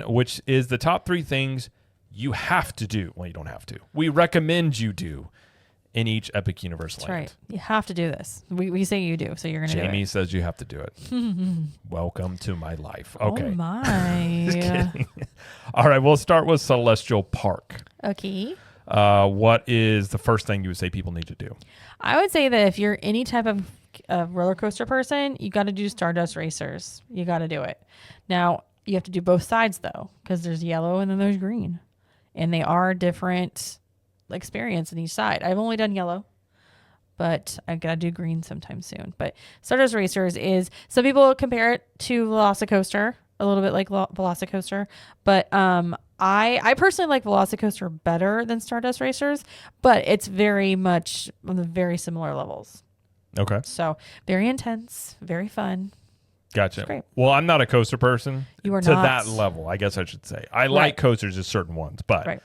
which is the top 3 things you have to do. Well, you don't have to. We recommend you do in each Epic Universe That's land. right. You have to do this. We say you do, so you're going to do it. Jamie says you have to do it. Welcome to my life. Okay. Oh, my. Just kidding. All right, we'll start with Celestial Park. Okay. What is the first thing you would say people need to do? I would say that if you're any type of roller coaster person, you got to do Stardust Racers. You got to do it. Now, you have to do both sides, though, because there's yellow and then there's green. And they are different experience in each side. I've only done yellow, but I gotta do green sometime soon. But Stardust Racers is, some people compare it to Velocicoaster, a little bit like Velocicoaster, but I personally like Velocicoaster better than Stardust Racers, but it's very much on the very similar levels. Okay. So very intense, very fun. Gotcha. Great. Well, I'm not a coaster person. You are to not. that level, I guess I should say. I like coasters at certain ones, but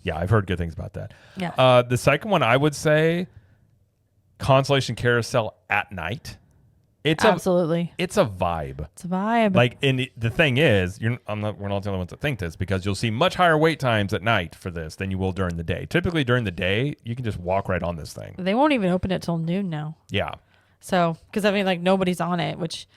yeah, I've heard good things about that. Yeah. The second one, I would say Constellation Carousel at night. Absolutely. It's a vibe. It's a vibe. Like, and the thing is, we're not the only ones that think this, because you'll see much higher wait times at night for this than you will during the day. Typically during the day, you can just walk right on this thing. They won't even open it till noon now. Yeah. So, because I mean, like, nobody's on it, which,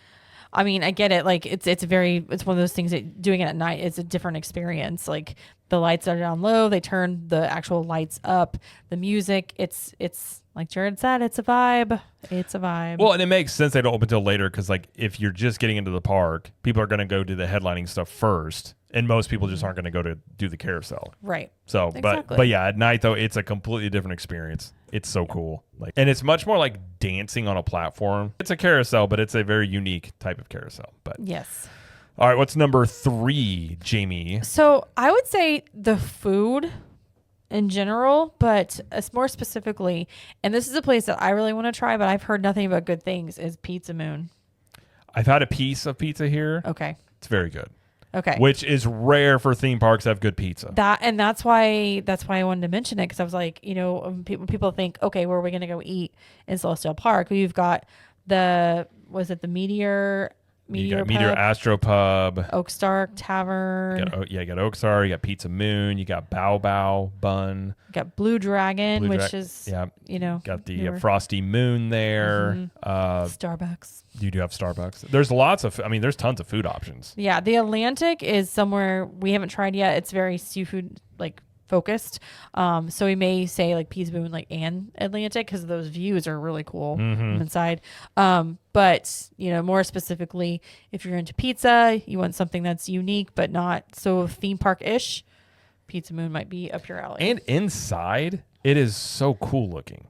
I mean, I get it. Like, it's one of those things that doing it at night is a different experience. Like, the lights are down low, they turn the actual lights up, the music, it's like Jared said, it's a vibe. It's a vibe. Well, and it makes sense they don't open until later, because like if you're just getting into the park, people are going to go do the headlining stuff first, and most people just aren't going to go to do the carousel. Right. So, Exactly. but yeah, at night though, it's a completely different experience. It's so cool. Like, and it's much more like dancing on a platform. It's a carousel, but it's a very unique type of carousel. But Yes. All right, what's number 3, Jamie? So I would say the food in general, but more specifically, and this is a place that I really want to try, but I've heard nothing but good things, is Pizza Moon. I've had a piece of pizza here. Okay. It's very good. Okay. Which is rare for theme parks to have good pizza. That's why I wanted to mention it, because I was like, when people think, okay, where are we going to go eat in Celestial Park? We've got the Meteor You got Meteor Astro Pub, Oakstar Tavern. You got Oakstar, you got Pizza Moon, you got Bao Bao Bun. You got Blue Dragon, which is, got the newer. Frosty Moon there. Starbucks. You do have Starbucks. There's there's tons of food options. Yeah, the Atlantic is somewhere we haven't tried yet. It's very seafood focused. So we may say like Pizza Moon and Atlantic, because those views are really cool from inside. But more specifically, if you're into pizza, you want something that's unique but not so theme park-ish, Pizza Moon might be up your alley. And inside, it is so cool looking.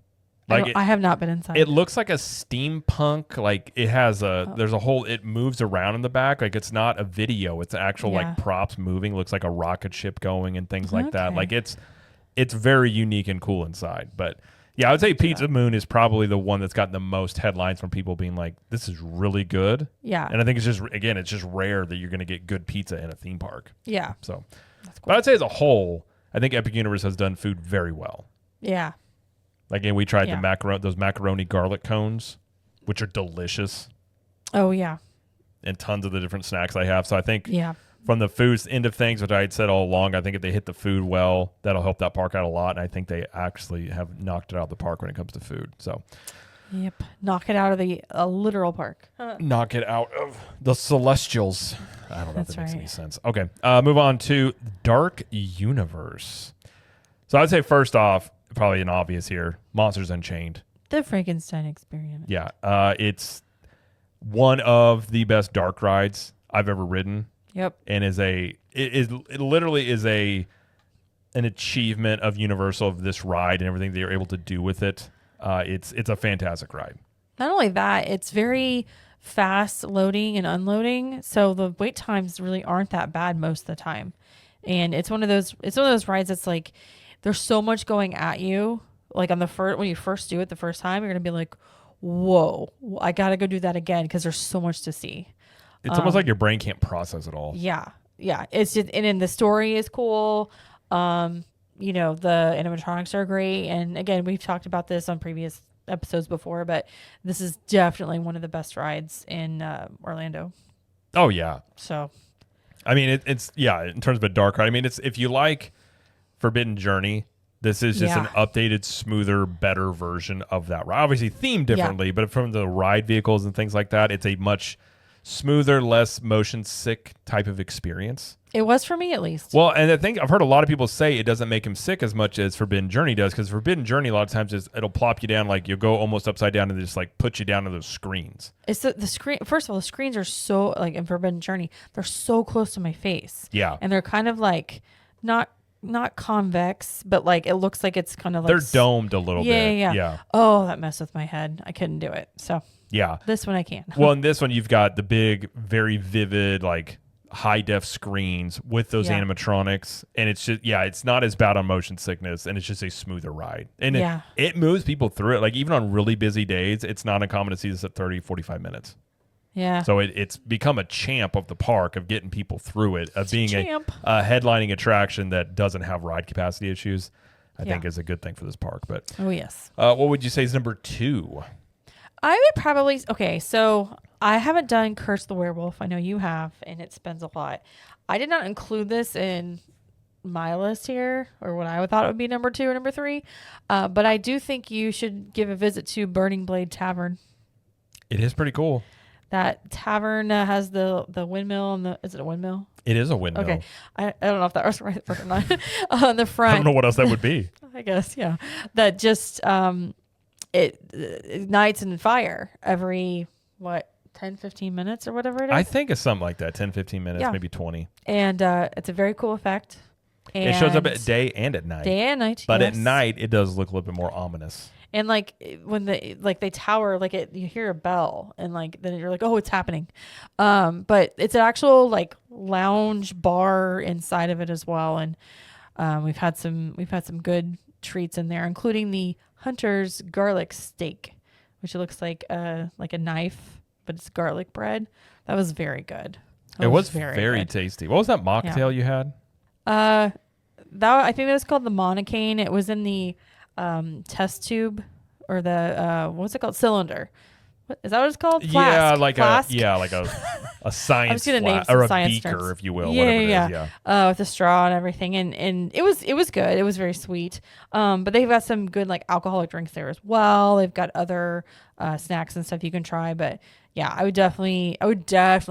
I have not been inside. It looks like a steampunk. Like it has there's a whole. It moves around in the back. Like it's not a video. It's actual props moving. Looks like a rocket ship going and things like that. Like it's very unique and cool inside. But yeah, I would say Pizza Moon is probably the one that's gotten the most headlines from people being like, "This is really good." Yeah, and I think it's just rare that you're going to get good pizza in a theme park. Yeah, so that's cool. But I'd say as a whole, I think Epic Universe has done food very well. Yeah. Like, and we tried those macaroni garlic cones, which are delicious. Oh, yeah. And tons of the different snacks I have. So I think from the food end of things, which I had said all along, I think if they hit the food well, that'll help that park out a lot. And I think they actually have knocked it out of the park when it comes to food. So, yep. Knock it out of the literal park. Knock it out of the Celestials. I don't know if that makes any sense. Okay. Move on to Dark Universe. So I'd say first off, probably an obvious here, Monsters Unchained. The Frankenstein experiment. Yeah. It's one of the best dark rides I've ever ridden. Yep. And it literally is an achievement of Universal, of this ride and everything they're able to do with it. It's a fantastic ride. Not only that, it's very fast loading and unloading, so the wait times really aren't that bad most of the time. And it's one of those rides that's like, there's so much going at you. Like when you first do it the first time, you're gonna be like, "Whoa, I gotta go do that again," because there's so much to see. It's almost like your brain can't process it all. Yeah. It's just, and then the story is cool. The animatronics are great, and again, we've talked about this on previous episodes before, but this is definitely one of the best rides in Orlando. Oh yeah. So I mean, it's in terms of a dark ride. I mean, it's if you like Forbidden Journey, this is just an updated, smoother, better version of that ride. Obviously themed differently, but from the ride vehicles and things like that, it's a much smoother, less motion sick type of experience. It was for me, at least. Well, and I think I've heard a lot of people say it doesn't make him sick as much as Forbidden Journey does, because Forbidden Journey a lot of times it'll plop you down, like you'll go almost upside down and just like put you down to those screens. It's the screen. First of all, the screens are so, like in Forbidden Journey, they're so close to my face. Yeah, and they're kind of like not convex, but like it looks like it's kind of like they're domed a little bit. Yeah. Oh, that messed with my head. I couldn't do it. So yeah, this one I can. Well, in this one you've got the big, very vivid, like high def screens with those animatronics, and it's just it's not as bad on motion sickness, and it's just a smoother ride, and it moves people through it. Like even on really busy days, it's not uncommon to see this at 30-45 minutes. Yeah. So it's become a champ of the park, of getting people through it, of being a headlining attraction that doesn't have ride capacity issues. I think is a good thing for this park. But what would you say is number 2? I would probably so I haven't done Curse the Werewolf. I know you have, and it spends a lot. I did not include this in my list here, or what I thought it would be number 2 or number 3. But I do think you should give a visit to Burning Blade Tavern. It is pretty cool. That tavern has the windmill and is it a windmill? It is a windmill. Okay, I don't know if that was right or not. On the front, I don't know what else that would be. I guess that just it ignites in fire every 10-15 minutes or whatever it is. I think it's something like that, 10-15 minutes, maybe 20. And it's a very cool effect. And it shows up at day and at night. Day and night, but at night it does look a little bit more ominous. And like when they tower, like you hear a bell, and like then you're like, oh, it's happening. But it's an actual like lounge bar inside of it as well, and we've had some good treats in there, including the Hunter's garlic steak, which looks like a knife, but it's garlic bread. That was very good. It was very tasty. What was that mocktail you had? I think that was called the Monocane. It was in the test tube, or the what's it called, cylinder. What is that? What it's called? Flask. Like a science I was gonna name or a science beaker, terms. if you will. Yeah. With the straw and everything, and it was good. It was very sweet. But they've got some good like alcoholic drinks there as well. They've got other snacks and stuff you can try. But yeah, I would definitely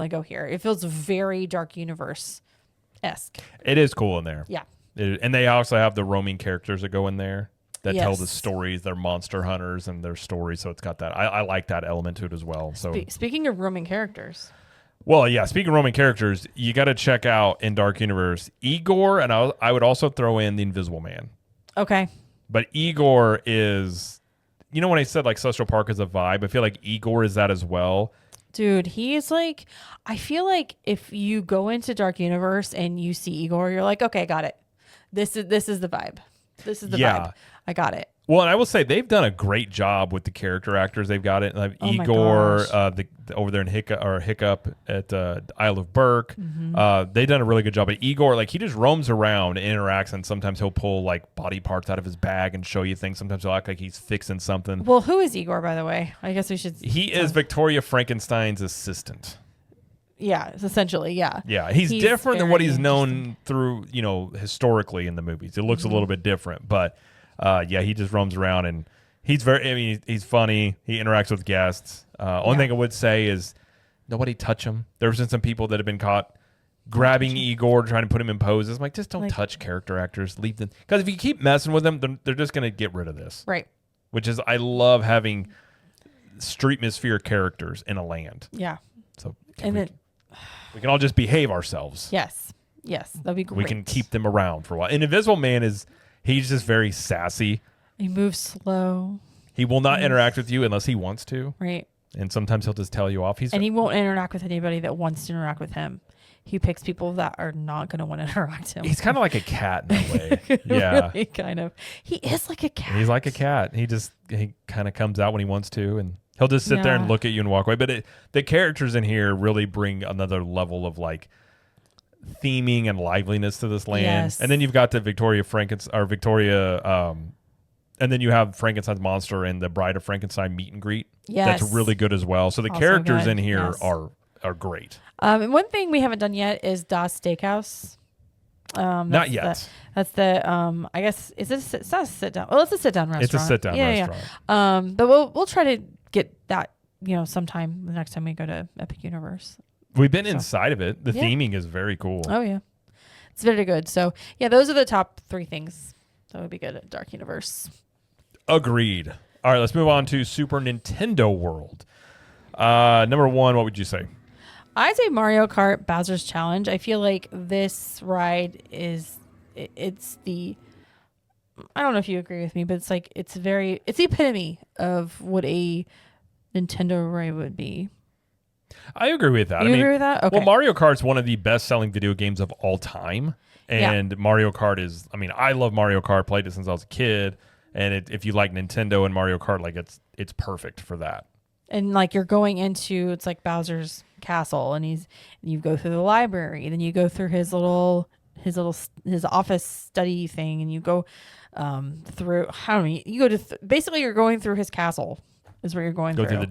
go here. It feels very Dark Universe-esque. It is cool in there. Yeah. And they also have the roaming characters that go in there that tell the stories. They're monster hunters and their stories, so it's got that. I like that element to it as well. So speaking of roaming characters, speaking of roaming characters, you got to check out in Dark Universe Igor, and I would also throw in the Invisible Man. Okay, but Igor is, when I said like Celestial Park is a vibe, I feel like Igor is that as well. Dude, he is like, I feel like if you go into Dark Universe and you see Igor, you're like, okay, got it. This is the vibe. This is the vibe. I got it. Well, and I will say they've done a great job with the character actors they've got it. Like Igor, over there in Hiccup at Isle of Burke, they've done a really good job. But Igor, like he just roams around and interacts, and sometimes he'll pull like body parts out of his bag and show you things. Sometimes he'll act like he's fixing something. Well, who is Igor, by the way? I guess we should. He is Victoria Frankenstein's assistant. Yeah, essentially, yeah. Yeah, he's different than what he's known through, historically in the movies. It looks a little bit different, but he just roams around, and he's he's funny. He interacts with guests. Only thing I would say is nobody touch him. There's been some people that have been caught grabbing Igor, trying to put him in poses. I'm like, just don't touch character actors. Leave them, because if you keep messing with them, they're just going to get rid of this. Right. Which is, I love having streetmosphere characters in a land. Yeah. So we can all just behave ourselves. Yes, that'd be great. We can keep them around for a while. And Invisible Man he's just very sassy. He moves slow. He will not interact with you unless he wants to. Right. And sometimes he'll just tell you off. And he won't interact with anybody that wants to interact with him. He picks people that are not going to want to interact with him. He's kind of like a cat in a way. Yeah. Really, kind of. He is like a cat. He's like a cat. He kind of comes out when he wants to, and he'll just sit there and look at you and walk away. But the characters in here really bring another level of like theming and liveliness to this land. Yes. And then you've got the and then you have Frankenstein's monster and the Bride of Frankenstein meet and greet. Yes. That's really good as well. So the Also characters good. in here are great. And one thing we haven't done yet is Das Steakhouse. Not yet. That's the I guess it's not a sit down. Well, it's a sit down restaurant. It's a sit down restaurant. Yeah. But we'll try to get that sometime the next time we go to Epic Universe. We've been inside of it. The theming is very cool. Oh yeah, it's very good. So yeah, those are the top 3 things that would be good at Dark Universe. Agreed. All right, let's move on to Super Nintendo World. Number 1, what would you say? I'd say Mario Kart Bowser's Challenge. I feel like this ride it's the, I don't know if you agree with me, but it's like, it's the epitome of what a Nintendo ride would be. I agree with that. You agree with that? Okay. Well, Mario Kart's one of the best-selling video games of all time. And Mario Kart is, I love Mario Kart, played it since I was a kid. And if you like Nintendo and Mario Kart, like it's perfect for that. And like you're going into, it's like Bowser's castle, and you go through the library, then you go through his office study thing, and you go through basically you're going through his castle is where you're going through. Go through the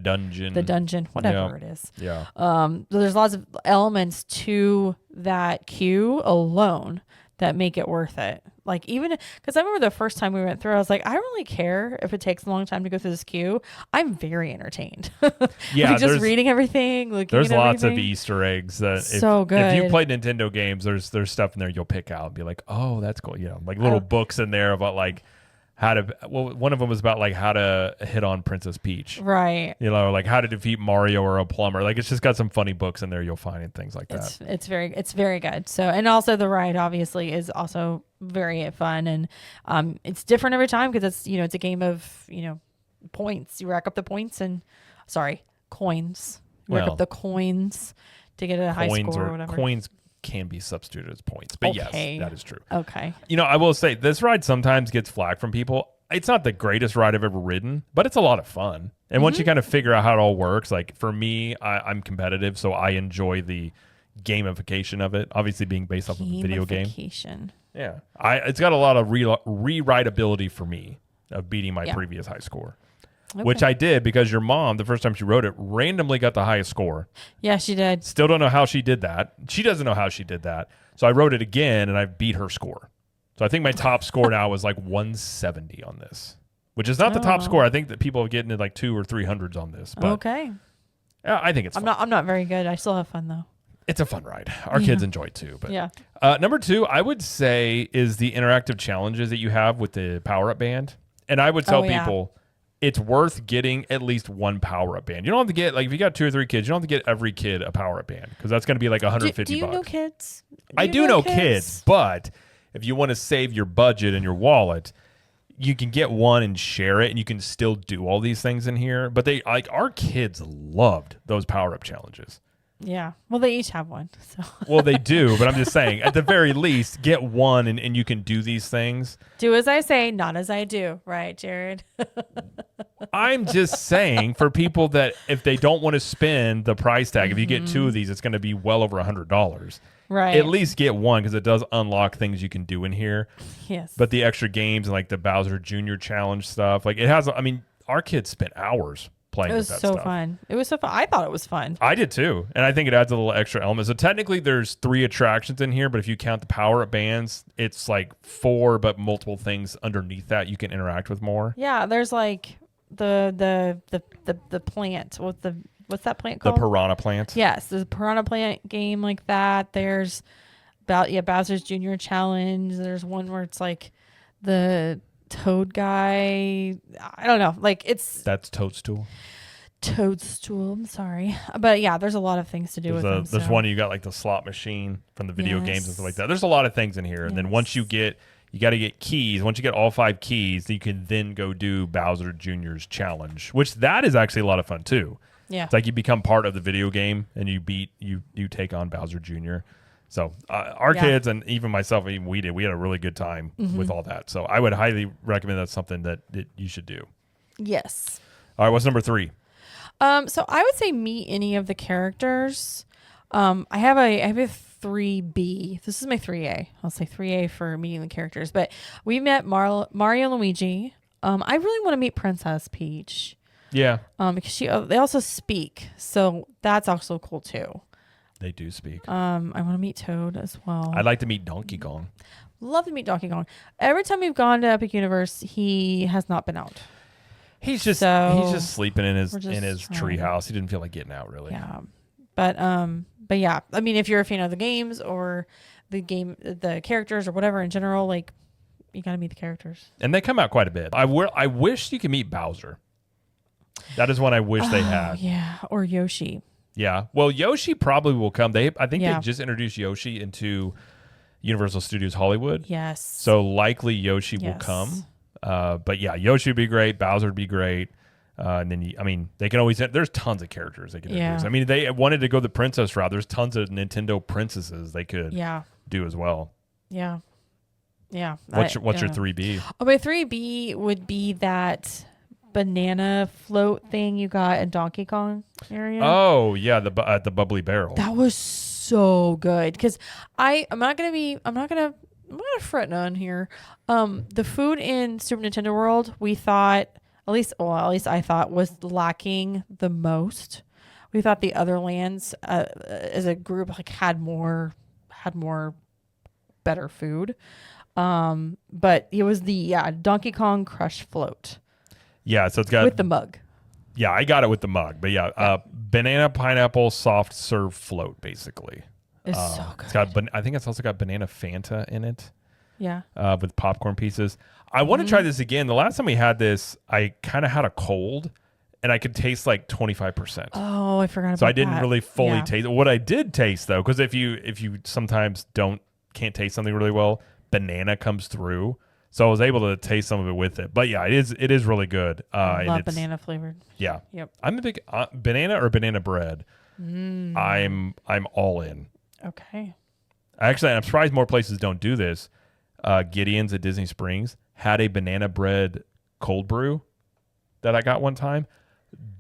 dungeon, whatever it is. Yeah. So there's lots of elements to that queue alone that make it worth it. Like, even because I remember the first time we went through, I was like, I don't really care if it takes a long time to go through this queue. I'm very entertained. Yeah, like just reading everything, looking there's at lots everything. of Easter eggs that So good. If you played Nintendo games, there's stuff in there you'll pick out and be like, oh, that's cool. Like little books in there about like one of them was about like how to hit on Princess Peach. Right. Like how to defeat Mario or a plumber. Like it's just got some funny books in there you'll find and things like that. It's very good. So, and also the ride obviously is also very fun, and it's different every time because it's a game of points. You rack up the points coins. Rack up the coins to get a high score or whatever. Coins can be substituted as points, but yes, that is true. Okay. I will say this ride sometimes gets flack from people. It's not the greatest ride I've ever ridden, but it's a lot of fun. And once you kind of figure out how it all works, like for me, I'm competitive, so I enjoy the gamification of it. Obviously, being based off of a video game. Yeah, it's got a lot of rewritability for me of beating my previous high score. Okay. Which I did because your mom, the first time she rode it, randomly got the highest score. Yeah, she did. Still don't know how she did that. She doesn't know how she did that. So I rode it again, and I beat her score. So I think my top score now is like 170 on this, which is not the top score. I think that people are getting like 200 or 300s on this. But okay. I think it's fun. I'm not very good. I still have fun, though. It's a fun ride. Our kids enjoy it, too. But yeah. Number 2, I would say, is the interactive challenges that you have with the power-up band. And I would tell people... it's worth getting at least one power-up band. You don't have to get, like, if you got 2 or 3 kids, you don't have to get every kid a power-up band because that's going to be like $150. Do you know kids? I do know kids, but if you want to save your budget and your wallet, you can get one and share it, and you can still do all these things in here. But our kids loved those power-up challenges. Yeah. Well, they each have one. So. Well, they do, but I'm just saying, at the very least, get one and you can do these things. Do as I say, not as I do. Right, Jared? I'm just saying, for people that if they don't want to spend the price tag, if you get 2 of these, it's going to be well over $100. Right. At least get one because it does unlock things you can do in here. Yes. But the extra games and like the Bowser Jr. Challenge stuff, like it has, our kids spent hours playing with that stuff. It was so fun. It was so fun. I thought it was fun. I did too. And I think it adds a little extra element. So technically there's 3 attractions in here, but if you count the power-up bands, it's like 4, but multiple things underneath that you can interact with more. Yeah, there's like the plant. What's that plant called? The piranha plant. Yes, there's a piranha plant game like that. There's Bowser's Jr. Challenge. There's one where it's like the Toad guy. I don't know. Like that's Toadstool. I'm sorry, but yeah, there's a lot of things to do with them. There's one you got like the slot machine from the video games and stuff like that. There's a lot of things in here, and then once you got to get keys. Once you get all 5 keys, you can then go do Bowser Jr.'s challenge, which that is actually a lot of fun too. Yeah, it's like you become part of the video game and you take on Bowser Jr. So our kids and even myself, we had a really good time with all that. So I would highly recommend that's something that you should do. Yes. All right. What's number 3? So I would say meet any of the characters. I have a 3B. This is my 3A. I'll say 3A for meeting the characters. But we met Mario and Luigi. I really want to meet Princess Peach. Yeah. Because they also speak, so that's also cool too. They do speak. I want to meet Toad as well. I'd like to meet Donkey Kong. Love to meet Donkey Kong. Every time we've gone to Epic Universe, he has not been out. He's just sleeping in his tree house. He didn't feel like getting out really. Yeah. But yeah, I mean, if you're a fan of the games or the characters or whatever in general, like, you got to meet the characters. And they come out quite a bit. I wish you could meet Bowser. That is one I wish they had. Yeah, or Yoshi. Yeah. Well, Yoshi probably will come. I think they just introduced Yoshi into Universal Studios Hollywood. Yes. So likely Yoshi will come. But yeah, Yoshi would be great. Bowser would be great. And then, they can always, there's tons of characters they can introduce. I mean, they wanted to go the princess route. There's tons of Nintendo princesses they could do as well. Yeah. Yeah. What's your 3B? Oh, my 3B would be that banana float thing you got in Donkey Kong area. Oh, yeah. At the Bubbly Barrel. That was so good. Because I'm not going to fret on here. The food in Super Nintendo World, we thought, at least I thought, was lacking the most. We thought the other lands as a group like had more better food. But it was the Donkey Kong Crush Float. Yeah, so it's got with the mug. Yeah, I got it with the mug. But banana pineapple soft serve float basically. It's so good. It's got I think it's also got banana Fanta in it. Yeah. With popcorn pieces. I want to try this again. The last time we had this, I kind of had a cold and I could taste like 25%. Oh, I forgot about that. So I didn't really fully taste it. What I did taste though, because if you sometimes can't taste something really well, banana comes through. So I was able to taste some of it with it. But yeah, it is really good. I love banana flavored. Yeah. Yep. I'm a big banana or banana bread. I'm all in. Okay. Actually, I'm surprised more places don't do this. Gideon's at Disney Springs had a banana bread cold brew that I got one time.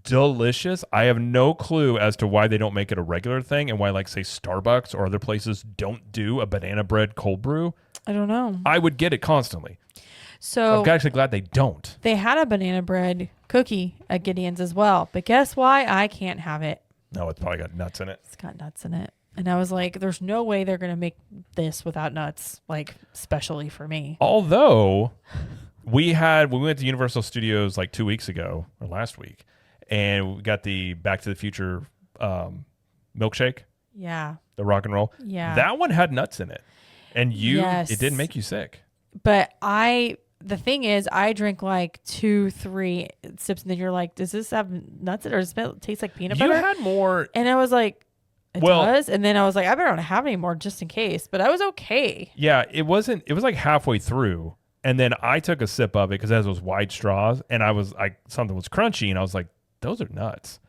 Delicious. I have no clue as to why they don't make it a regular thing and why, like, say, Starbucks or other places don't do a banana bread cold brew. I don't know. I would get it constantly. So I'm actually glad they don't. They had a banana bread cookie at Gideon's as well. But guess why? I can't have it. No, it's probably got nuts in it. It's got nuts in it. And I was like, there's no way they're going to make this without nuts, like, specially for me. Although, we went to Universal Studios like 2 weeks ago, or last week, and we got the Back to the Future milkshake. Yeah. The rock and roll. Yeah. That one had nuts in it. And it didn't make you sick. But the thing is, I drink like 2-3 sips, and then you're like, does this have nuts in it, or does it taste like peanut butter? You had more. And I was like, it does. And then I was like, I better not have any more just in case. But I was okay. Yeah, it was like halfway through. And then I took a sip of it because it has those wide straws. And something was crunchy. And I was like, those are nuts.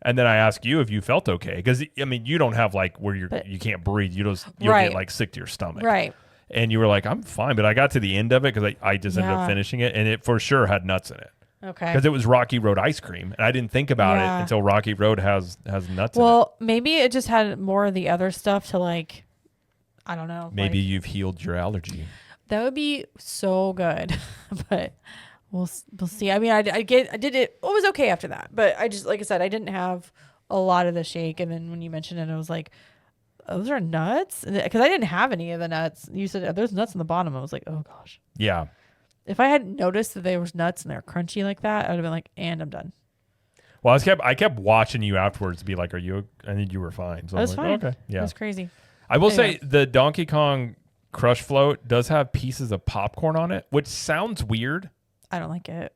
And then I asked you if you felt okay. Because, I mean, you don't have like where you can't breathe. You'll get like sick to your stomach. Right. And you were like, I'm fine. But I got to the end of it because I just ended up finishing it. And it for sure had nuts in it. Okay. Because it was Rocky Road ice cream. And I didn't think about it until Rocky Road has nuts in it. Well, maybe it just had more of the other stuff to, like, I don't know. Maybe you've healed your allergy. That would be so good. But we'll see. I mean, I did it. It was okay after that. But I just, like I said, I didn't have a lot of the shake. And then when you mentioned it, I was like, those are nuts? Because I didn't have any of the nuts. You said there's nuts in the bottom. I was like, oh, gosh. Yeah. If I hadn't noticed that there was nuts and they're crunchy like that, I would have been like, and I'm done. Well, I kept watching you afterwards to be like, are you? I think you were fine. So I was fine. Okay. Yeah. That's crazy. I will say the Donkey Kong Crush Float does have pieces of popcorn on it, which sounds weird. I don't like it.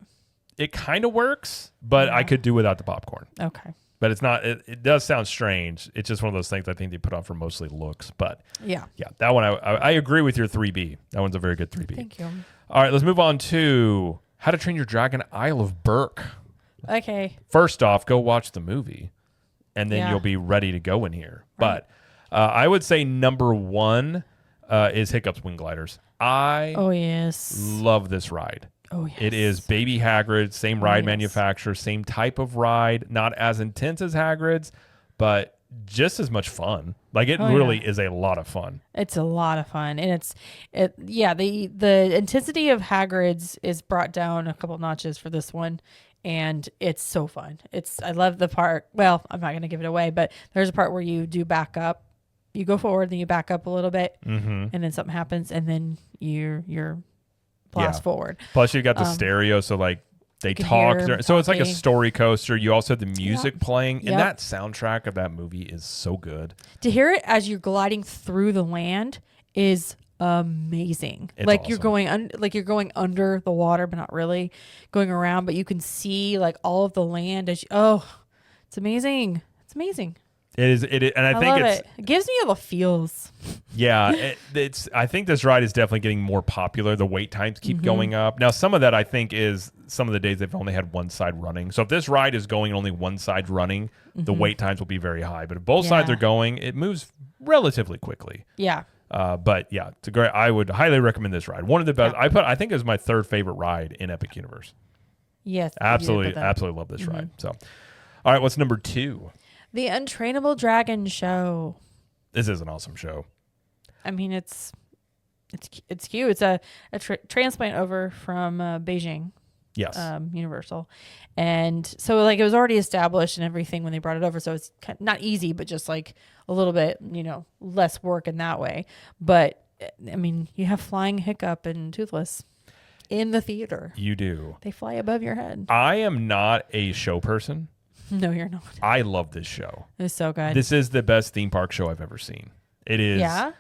It kind of works, but I could do without the popcorn. Okay. But it's not. It does sound strange. It's just one of those things I think they put on for mostly looks. But yeah, that one I agree with your 3B. That one's a very good 3B. Thank you. All right, let's move on to How to Train Your Dragon Isle of Berk. Okay. First off, go watch the movie, and then you'll be ready to go in here. Right. But I would say number one is Hiccup's Wing Gliders. I love this ride. Oh, yes. It is Baby Hagrid, same ride manufacturer, same type of ride, not as intense as Hagrid's, but just as much fun. Like it really is a lot of fun. It's a lot of fun. And the intensity of Hagrid's is brought down a couple notches for this one. and it's so fun. I love the part. Well, I'm not going to give it away, but there's a part where you do back up. You go forward, then you back up a little bit, and then something happens, and then you're blast forward. Plus, you got the stereo, so like they talk. So it's like a story coaster. You also have the music playing, and that soundtrack of that movie is so good. To hear it as you're gliding through the land is amazing. It's like awesome. you're going under the water, but not really going around. But you can see like all of the land as it's amazing. It's amazing. It is, and I think it gives me all the feels. Yeah, I think this ride is definitely getting more popular. The wait times keep going up. Now, some of that I think is some of the days they've only had one side running. So if this ride is going only one side running, the wait times will be very high. But if both sides are going, it moves relatively quickly. Yeah. But yeah, it's a great. I would highly recommend this ride. One of the best. Yeah. I think it was my third favorite ride in Epic Universe. Yes, absolutely love this ride. So, all right, what's number 2? The Untrainable Dragon Show. This is an awesome show. I mean, it's cute. It's a transplant over from Beijing. Yes. Universal. And so like it was already established and everything when they brought it over. So it's not easy, but just like a little bit, less work in that way. But I mean, you have Flying Hiccup and Toothless in the theater. You do. They fly above your head. I am not a show person. No, you're not. I love this show. It's so good. This is the best theme park show I've ever seen. It is. Yeah.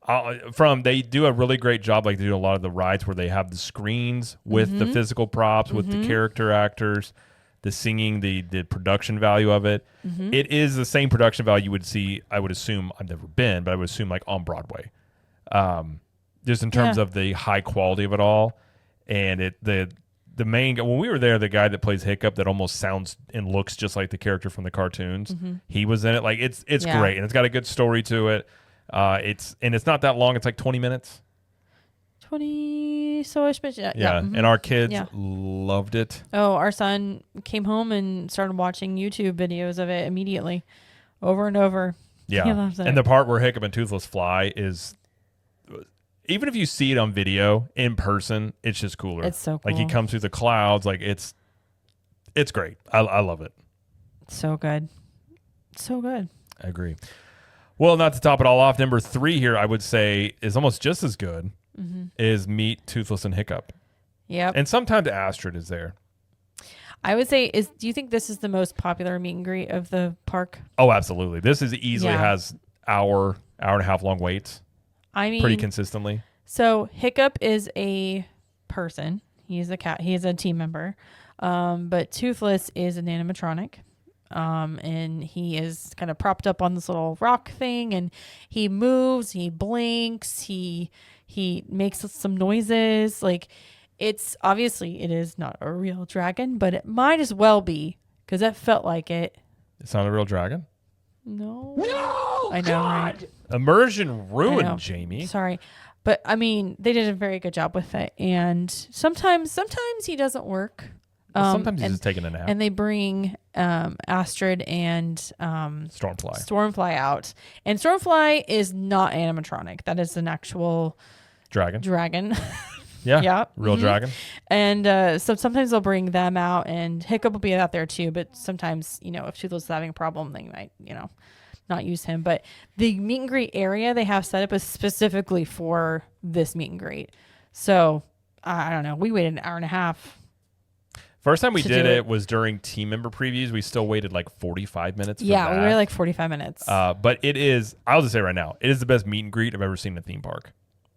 They do a really great job. Like they do a lot of the rides where they have the screens with the physical props, with the character actors, the singing, the production value of it. It is the same production value you would see. I would assume, I've never been, but I would assume like on Broadway, just in terms of the high quality of it all. And the main, when we were there, the guy that plays Hiccup that almost sounds and looks just like the character from the cartoons, he was in it. Like it's great, and it's got a good story to it. It's not that long. It's like 20 minutes. 20 so-ish minutes. Yeah. And our kids loved it. Oh, our son came home and started watching YouTube videos of it immediately, over and over. Yeah. He loves it. And the part where Hiccup and Toothless fly is, even if you see it on video in person, it's just cooler. It's so cool. Like he comes through the clouds. Like it's great. I love it. So good. So good. I agree. Well, not to top it all off, number 3 here, I would say, is almost just as good, is Meet Toothless and Hiccup. Yep. And sometimes Astrid is there. I would say, do you think this is the most popular meet and greet of the park? Oh, absolutely. This is easily has hour and a half long waits. I mean, pretty consistently. So Hiccup is a person. He's a cat. He is a team member. But Toothless is an animatronic. And he is kind of propped up on this little rock thing, and he moves, he blinks, he makes some noises. Like, it's obviously, it is not a real dragon, but it might as well be, because that felt like it. It's not a real dragon? No, I know, God! Right? Immersion ruined, Jamie. Sorry. But I mean, they did a very good job with it. And sometimes he doesn't work. Sometimes he's just taking a nap. And they bring Astrid and Stormfly out. And Stormfly is not animatronic. That is an actual dragon. Yeah. Real dragon. And so sometimes they'll bring them out, and Hiccup will be out there too. But sometimes, if Toothless is having a problem, they might, not use him. But the meet and greet area they have set up is specifically for this meet and greet. So I don't know. We waited an hour and a half. First time we did it was during team member previews. We still waited like 45 minutes for that. We waited like 45 minutes. But it is, I'll just say right now, it is the best meet and greet I've ever seen in a theme park.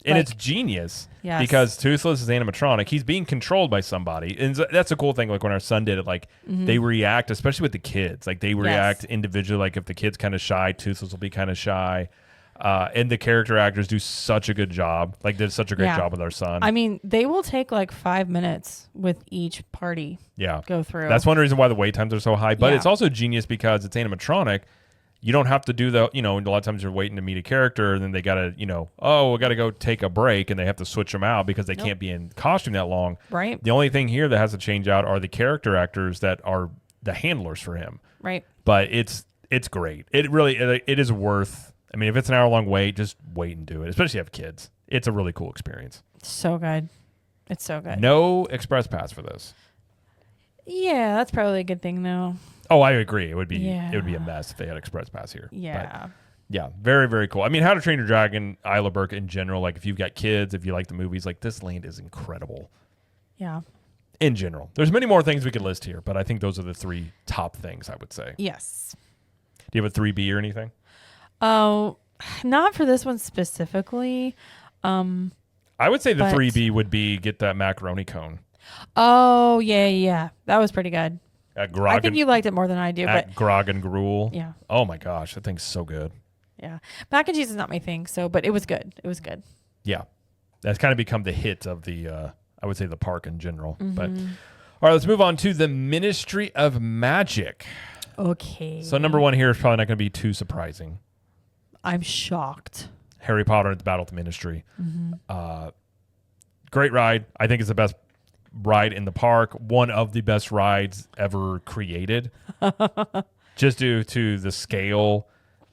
And it's genius because Toothless is animatronic. He's being controlled by somebody. And that's a cool thing. Like when our son did it, like they react, especially with the kids. Like they react individually. Like if the kid's kind of shy, Toothless will be kind of shy. And the character actors do such a good job. Like did such a great job with our son. I mean, they will take like 5 minutes with each party. Go through. That's one reason why the wait times are so high. But it's also genius because it's animatronic. You don't have to do a lot of times you're waiting to meet a character and then they got to, we got to go take a break and they have to switch them out because they can't be in costume that long. Right. The only thing here that has to change out are the character actors that are the handlers for him. Right. But it's great. It is worth, I mean, if it's an hour long wait, just wait and do it, especially if you have kids. It's a really cool experience. So good. It's so good. No express pass for this. Yeah, that's probably a good thing though. Oh, I agree. It would be a mess if they had Express Pass here. Yeah. But yeah, very, very cool. I mean, How to Train Your Dragon, Isla Burke in general, like if you've got kids, if you like the movies, like this land is incredible. Yeah. In general. There's many more things we could list here, but I think those are the 3 top things I would say. Yes. Do you have a 3B or anything? Oh, not for this one specifically. I would say the 3B would be get that macaroni cone. Oh, yeah. That was pretty good. I think you liked it more than I do. But Grog and Gruel. Yeah. Oh my gosh, that thing's so good. Yeah. Mac and cheese is not my thing, but it was good. It was good. Yeah. That's kind of become the hit of the, I would say the park in general. Mm-hmm. But all right, let's move on to the Ministry of Magic. Okay. So number 1 here is probably not going to be too surprising. I'm shocked. Harry Potter at the Battle of the Ministry. Mm-hmm. Great ride. I think it's the best ride in the park. One of the best rides ever created. Just due to the scale,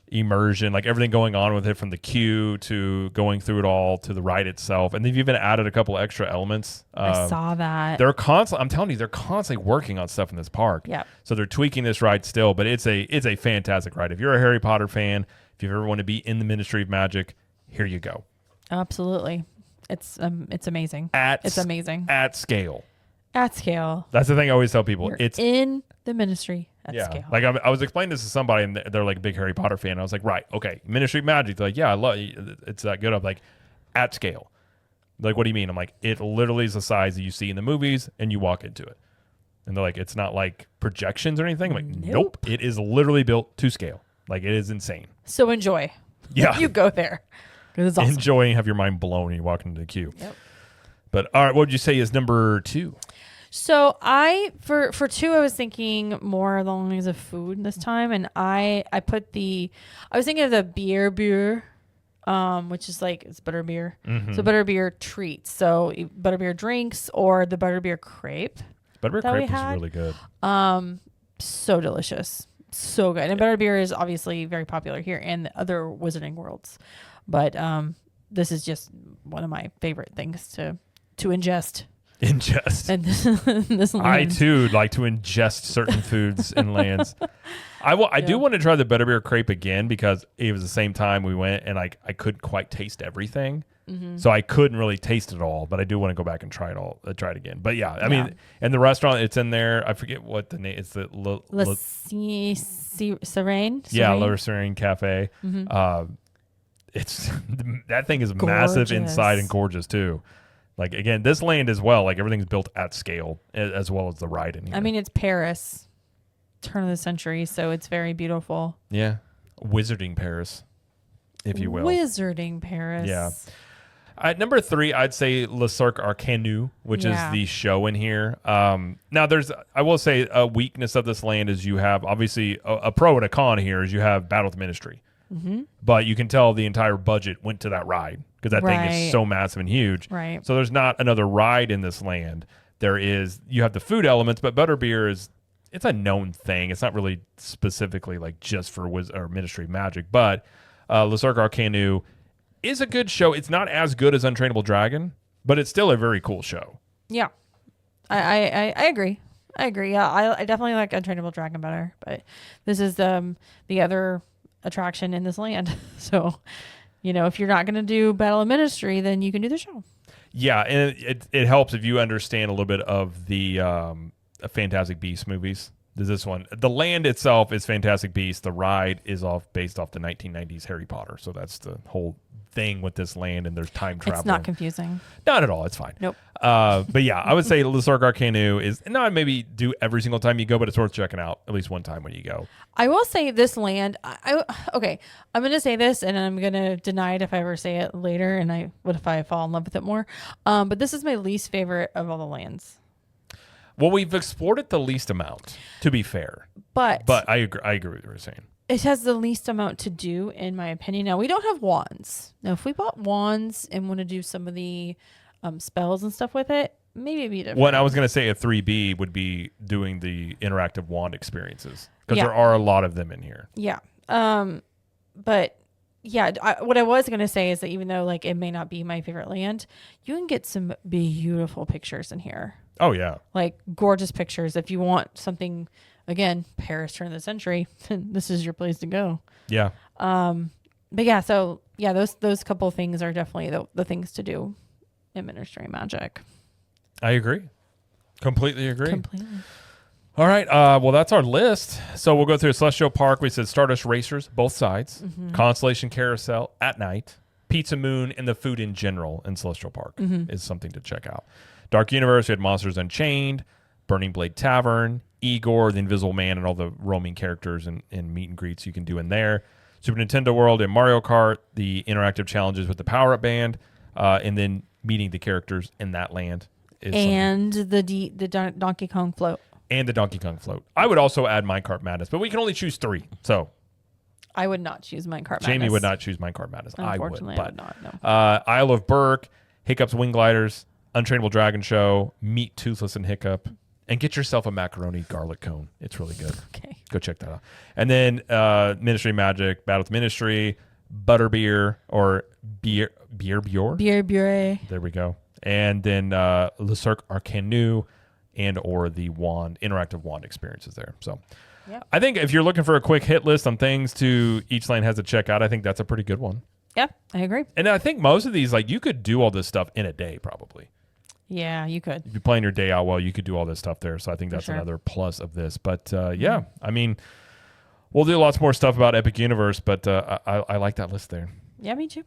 immersion, like everything going on with it, from the queue to going through it all to the ride itself. And they've even added a couple extra elements. I saw that. I'm telling you, they're constantly working on stuff in this park. Yeah. So they're tweaking this ride still, but it's a fantastic ride. If you're a Harry Potter fan, if you ever want to be in the Ministry of Magic, here you go. Absolutely. It's amazing. It's amazing. At scale. At scale. That's the thing I always tell people. You're it's in the Ministry at scale. Like I was explaining this to somebody, and they're like a big Harry Potter fan. I was like, right, okay, Ministry of Magic. They're like, yeah, I love it. It's that good. I'm like, at scale. Like, what do you mean? I'm like, it literally is the size that you see in the movies, and you walk into it. And they're like, it's not like projections or anything. I'm like, nope. It is literally built to scale. Like, it is insane. So enjoy. Yeah. You go there. It's awesome. Enjoy and have your mind blown when you walk into the queue. Yep. But all right, what would you say is number 2? So for 2, I was thinking more along the lines of food this time, and I was thinking of the beer, which is like it's butterbeer. Mm-hmm. So butterbeer treats. So butterbeer drinks or the butterbeer crepe. Butterbeer crepe is really good. So delicious. So good. And butterbeer is obviously very popular here and the other Wizarding Worlds. But this is just one of my favorite things to ingest. And this land. I too like to ingest certain foods and lands. I do want to try the butterbeer crepe again because it was the same time we went and I couldn't quite taste everything. Mm-hmm. So I couldn't really taste it all, but I do want to go back and try it again. But yeah, I mean, and the restaurant, it's in there. I forget what the name. It's the Serene. Yeah, Le Serene Cafe. Mm-hmm. It's that thing is massive inside and gorgeous too. Like again, this land as well. Like everything's built at scale as well as the ride in here. I mean, it's Paris, turn of the century, so it's very beautiful. Yeah, Wizarding Paris, if you will. Wizarding Paris. Yeah. At number 3, I'd say Le Cirque Arcanu, which is the show in here. Now, I will say a weakness of this land is you have, obviously, a pro and a con here is you have Battle of the Ministry. Mm-hmm. But you can tell the entire budget went to that ride because that thing is so massive and huge. Right. So there's not another ride in this land. You have the food elements, but butterbeer it's a known thing. It's not really specifically like just for Ministry of Magic, but Le Cirque Arcanu is a good show. It's not as good as Untrainable Dragon, but it's still a very cool show. Yeah, I agree. Yeah, I definitely like Untrainable Dragon better, but this is the other attraction in this land. So, if you're not going to do Battle of Ministry, then you can do the show. Yeah, and it helps if you understand a little bit of the Fantastic Beasts movies. There's this one. The land itself is Fantastic Beasts. The ride is based off the 1990s Harry Potter. So that's the whole thing with this land, and there's time travel. It's not confusing. Not at all. It's fine. Nope. But yeah, I would say Le Cirque Arcanu is not maybe do every single time you go, but it's worth checking out at least one time when you go. I will say this land. Okay, I'm going to say this, and I'm going to deny it if I ever say it later. And what if I fall in love with it more? But this is my least favorite of all the lands. Well, we've explored it the least amount, to be fair. But I agree with what you're saying. It has the least amount to do, in my opinion. Now, we don't have wands. Now, if we bought wands and want to do some of the spells and stuff with it, maybe it'd be different. What I was going to say, a 3B would be doing the interactive wand experiences, because there are a lot of them in here. Yeah. But yeah, what I was going to say is that even though like it may not be my favorite land, you can get some beautiful pictures in here. Oh yeah. Like gorgeous pictures. If you want something, again, Paris turn of the century, this is your place to go. Yeah. But yeah, so yeah, those couple of things are definitely the things to do in Ministry of Magic. I agree. Completely agree. Completely. All right. Well, that's our list. So we'll go through Celestial Park. We said Stardust Racers, both sides. Constellation Carousel at night. Pizza Moon, and the food in general in Celestial Park is something to check out. Dark Universe, we had Monsters Unchained, Burning Blade Tavern, Igor, the Invisible Man, and all the roaming characters and meet and greets you can do in there. Super Nintendo World and Mario Kart, the interactive challenges with the Power Up Band, and then meeting the characters in that land. And the Donkey Kong float. And the Donkey Kong float. I would also add Minecart Madness, but we can only choose 3. So I would not choose Minecart Madness. Jamie would not choose Minecart Madness. Unfortunately, I would not. No. Isle of Berk, Hiccup's Wing Gliders, Untrainable Dragon Show, meet Toothless and Hiccup, and get yourself a macaroni garlic cone. It's really good. Okay. Go check that out. And then Ministry of Magic, Battle with Ministry, Butterbeer, or Beer Bure. Beer Bure. There we go. And then Le Cirque Arcanu and or the wand, interactive wand experiences there. So Yep. I think if you're looking for a quick hit list on things to each lane has to check out, I think that's a pretty good one. Yeah, I agree. And I think most of these, like, you could do all this stuff in a day probably. Yeah, you could. If you're playing your day out well, you could do all this stuff there. So I think that's another plus of this. But yeah, I mean, we'll do lots more stuff about Epic Universe, but I like that list there. Yeah, me too.